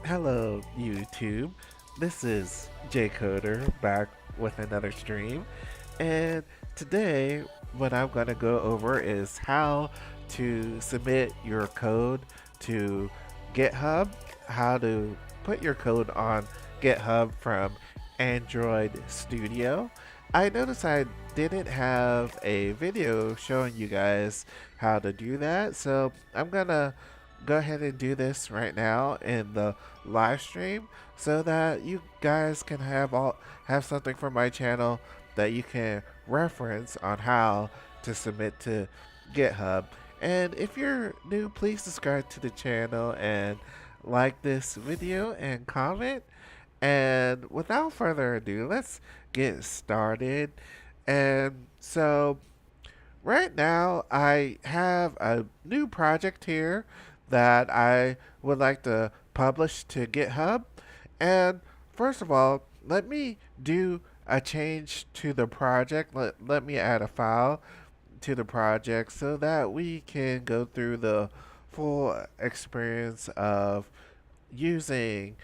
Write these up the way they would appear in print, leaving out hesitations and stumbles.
Hello, YouTube. This is J Coder back with another stream, and today what I'm going to go over is how to submit your code to GitHub, how to put your code on GitHub from Android Studio. I noticed I didn't have a video showing you guys how to do that, so I'm gonna go ahead and do this right now in the live stream so that you guys can have something from my channel that you can reference on how to submit to GitHub. And if you're new, please subscribe to the channel and like this video and comment. And without further ado, let's get started. And so right now, I have a new project here that I would like to publish to GitHub. And first of all, let me do a change to the project. Let me add a file to the project so that we can go through the full experience of using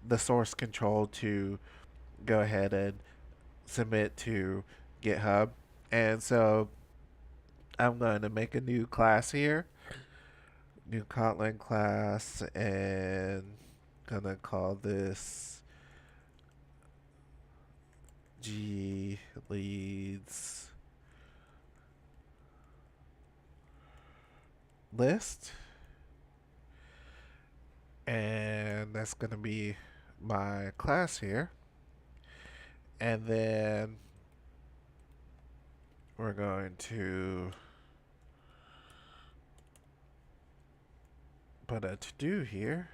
the source control to go ahead and submit to GitHub. And so I'm going to make a new class here, new Kotlin class, and gonna call this G leads list, and that's gonna be my class here. And then we're going to put a to do here.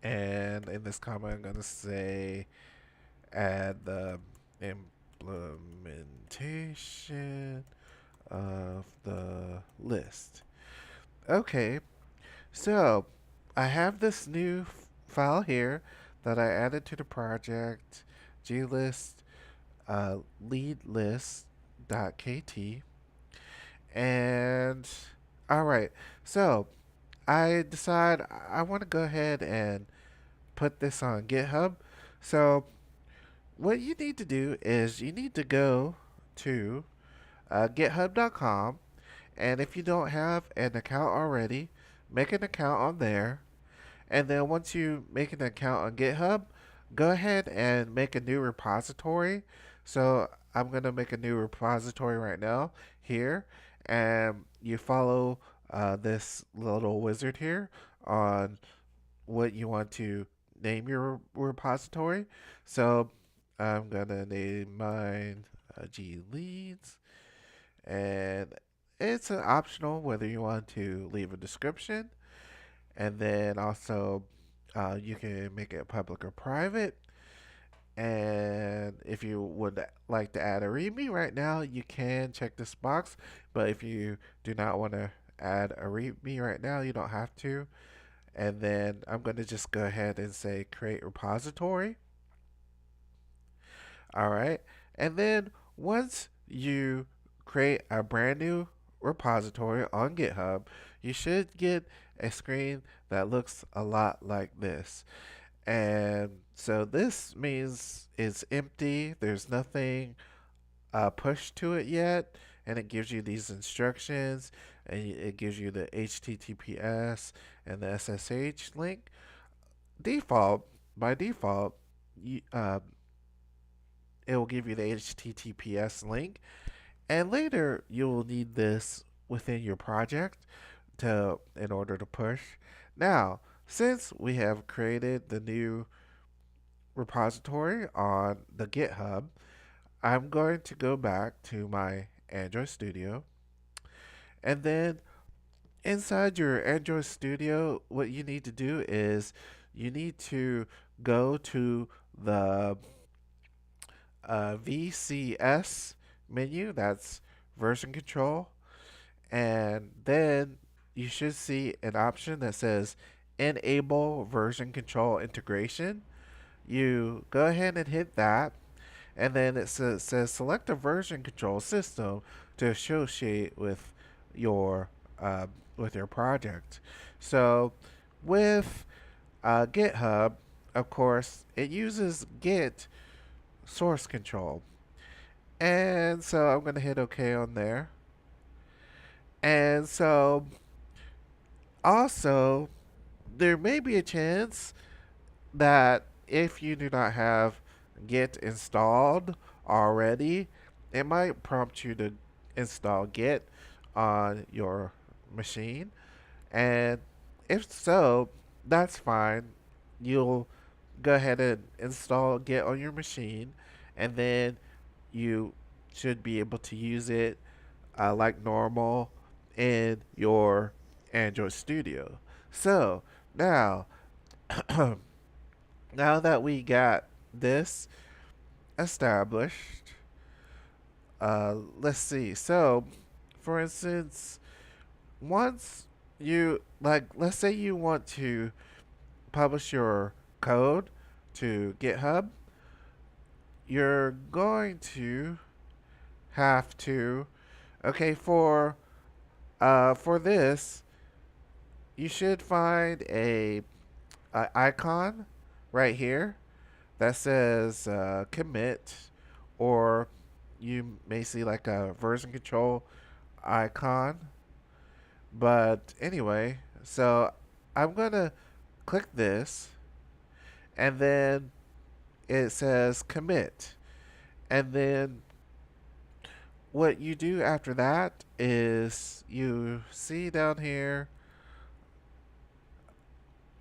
And in this comment, I'm going to say add the implementation of the list. Okay, so I have this new file here that I added to the project, glist leadlist.kt. And all right, so I decide I want to go ahead and put this on GitHub. So what you need to do is you need to go to github.com, and if you don't have an account already, make an account on there. And then once you make an account on GitHub, go ahead and make a new repository. So I'm going to make a new repository right now here. And you follow this little wizard here on what you want to name your repository. So I'm going to name mine G Leads. And it's an optional whether you want to leave a description, and then also you can make it public or private. And if you would like to add a README right now, you can check this box. But if you do not want to add a README right now, you don't have to. And then I'm going to just go ahead and say create repository. All right. And then once you create a brand new repository on GitHub, you should get a screen that looks a lot like this. And so this means it's empty, there's nothing pushed to it yet, and it gives you these instructions, and it gives you the HTTPS and the SSH link. By default, you, it will give you the HTTPS link, and later you will need this within your project in order to push. Now, since we have created the new repository on the GitHub, I'm going to go back to my Android Studio, and then inside your Android Studio, what you need to do is you need to go to the VCS menu, that's version control, and then you should see an option that says enable version control integration. You go ahead and hit that, and then it says select a version control system to associate with your uh, with your project. So with GitHub, of course, it uses Git source control. And so I'm going to hit OK on there. And so also, there may be a chance that if you do not have Git installed already, it might prompt you to install Git on your machine. And if so, that's fine. You'll go ahead and install Git on your machine, and then you should be able to use it like normal in your Android Studio. So now, now that we got this established, let's see. So, for instance, once you like, let's say you want to publish your code to GitHub, you're going to have to okay for this you should find a icon right here that says commit, or you may see like a version control icon. But anyway, so I'm gonna click this, and then it says commit, and then what you do after that is you see down here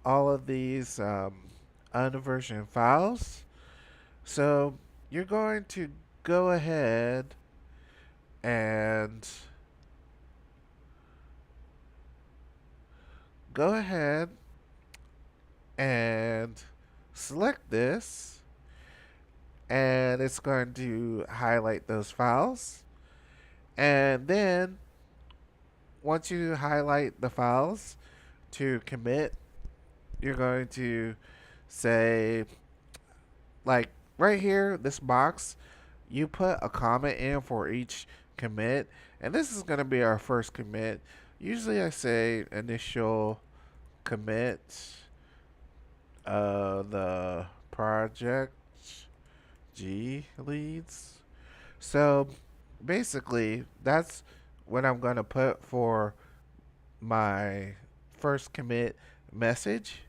all of these unversioned files. So you're going to go ahead and go ahead and select this, and it's going to highlight those files. And then once you highlight the files to commit, you're going to say, like right here, this box, you put a comment in for each commit, and this is going to be our first commit. Usually I say initial commit the project G leads. So basically, that's what I'm going to put for my first commit message.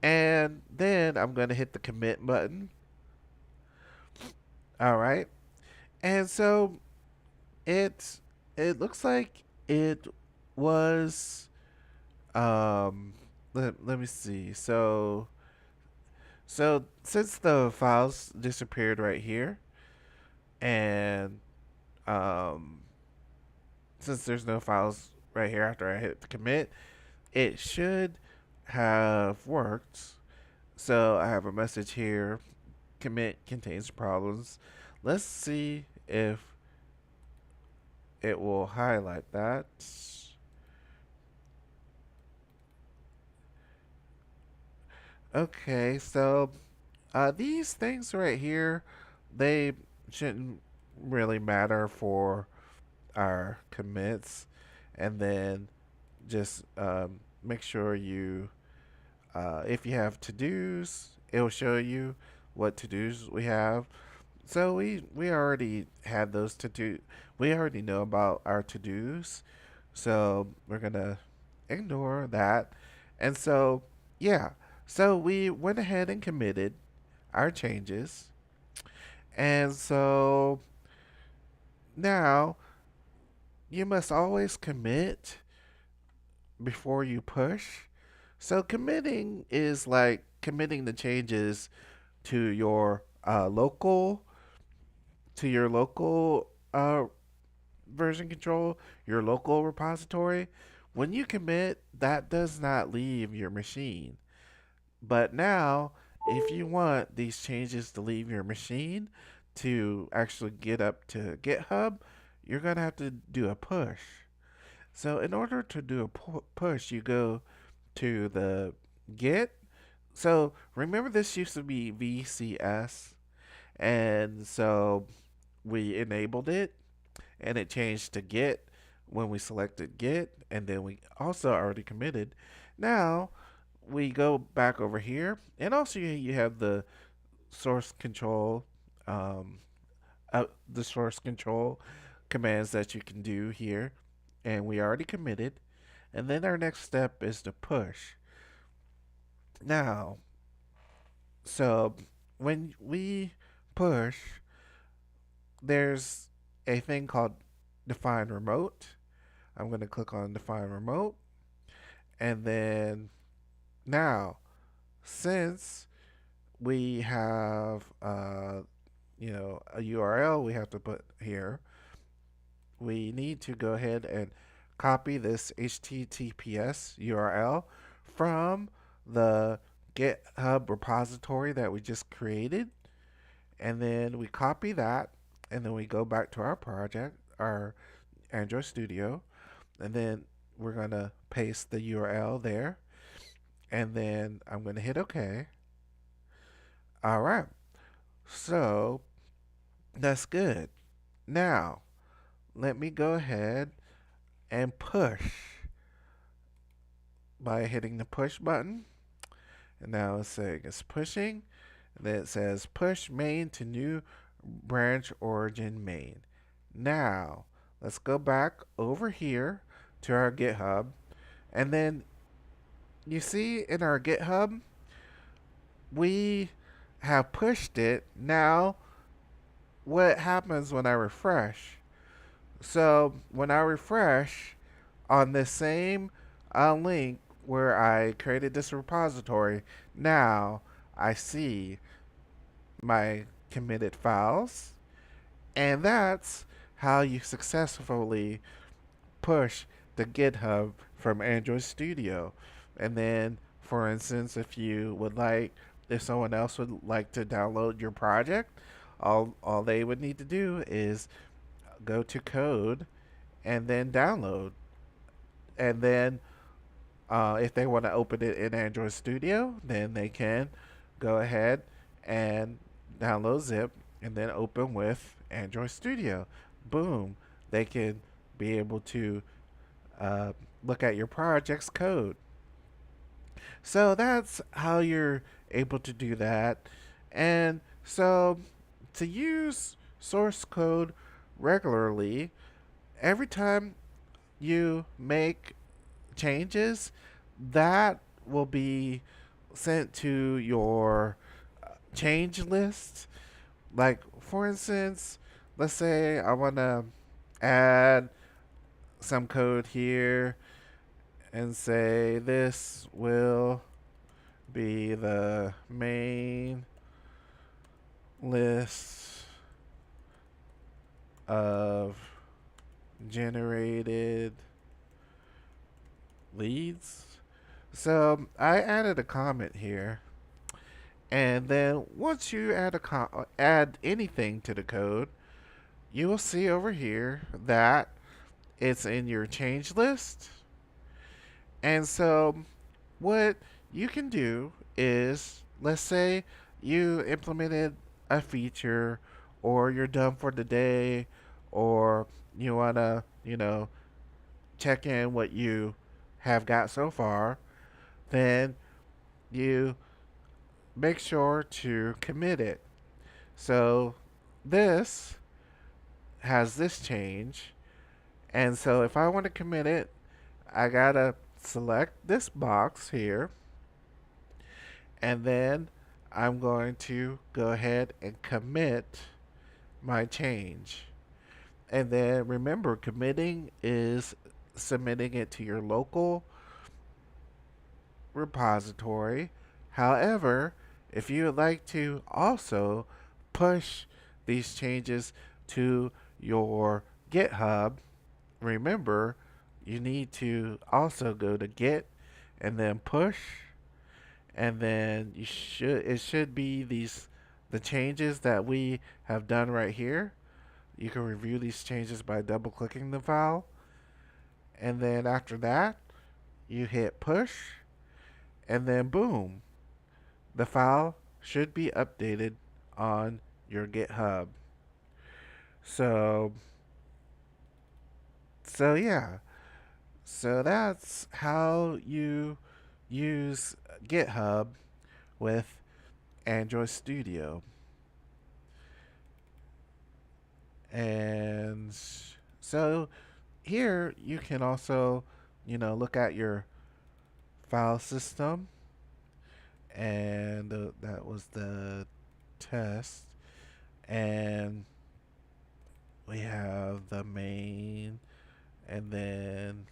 And then I'm going to hit the commit button. All right. And so it it looks like it was let me see. So since the files disappeared right here, and um since there's no files right here after I hit the commit, it should have worked. So I have a message here. Commit contains problems. Let's see if it will highlight that. Okay, so these things right here, they shouldn't really matter for our commits. And then just make sure you, if you have to dos, it'll show you what to dos we have. So we already had those to do. We already know about our to dos. So we're gonna ignore that. And so yeah, so we went ahead and committed our changes. And so now you must always commit before you push. So committing is like committing the changes to your local version control, your local repository. When you commit, that does not leave your machine. But now, if you want these changes to leave your machine to actually get up to GitHub, you're going to have to do a push. So, in order to do a push, you go to the Git. So, remember this used to be VCS, and so we enabled it and it changed to Git when we selected Git, and then we also already committed. Now we go back over here, and also you have source control, um, the source control commands that you can do here, and we already committed. And then our next step is to push. Now, so when we push, there's a thing called define remote. I'm going to click on define remote, and then now since we have a URL we have to put here, we need to go ahead and copy this HTTPS URL from the GitHub repository that we just created, and then we copy that, and then we go back to our project, our Android Studio, and then we're going to paste the URL there, and then I'm going to hit OK. All right, so that's good. Now, let me go ahead and push by hitting the push button. And now it's saying it's pushing. And then it says push main to new branch origin main. Now, let's go back over here to our GitHub. And then you see in our GitHub, we have pushed it. Now, what happens when I refresh? So, when I refresh on this same link where I created this repository, now I see my committed files, and that's how you successfully push the GitHub from Android Studio. And then, for instance, if someone else would like to download your project, all they would need to do is go to code and then download. And then if they want to open it in Android Studio, then they can go ahead and download zip and then open with Android Studio. Boom. They can be able to look at your project's code. So that's how you're able to do that. And so to use source code regularly, every time you make changes, that will be sent to your change list. Like, for instance, let's say I want to add some code here and say this will be the main list of generated leads. So I added a comment here, and then once you add anything to the code, you will see over here that it's in your change list. And so what you can do is, let's say you implemented a feature, or you're done for the day, or you want to, check in what you have got so far, then you make sure to commit it. So this has this change. And so if I want to commit it, I gotta select this box here, and then I'm going to go ahead and commit my change. And then remember, committing is submitting it to your local repository. However, if you would like to also push these changes to your GitHub, remember you need to also go to Git and then push, and then it should be the changes that we have done right here. You can review these changes by double clicking the file, and then after that you hit push, and then boom, the file should be updated on your GitHub. So So yeah, so that's how you use GitHub with Android Studio. And so here you can also, look at your file system, and that was the test. And we have the main, and then,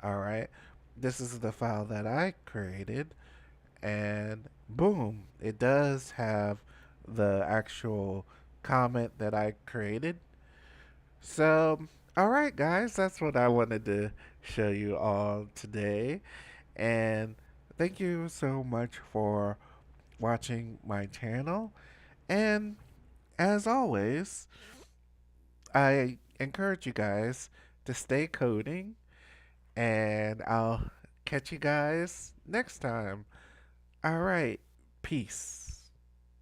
all right, this is the file that I created, and boom, it does have the actual comment that I created. So, all right, guys, that's what I wanted to show you all today. And thank you so much for watching my channel. And as always, I encourage you guys to stay coding, and I'll catch you guys next time. All right, peace.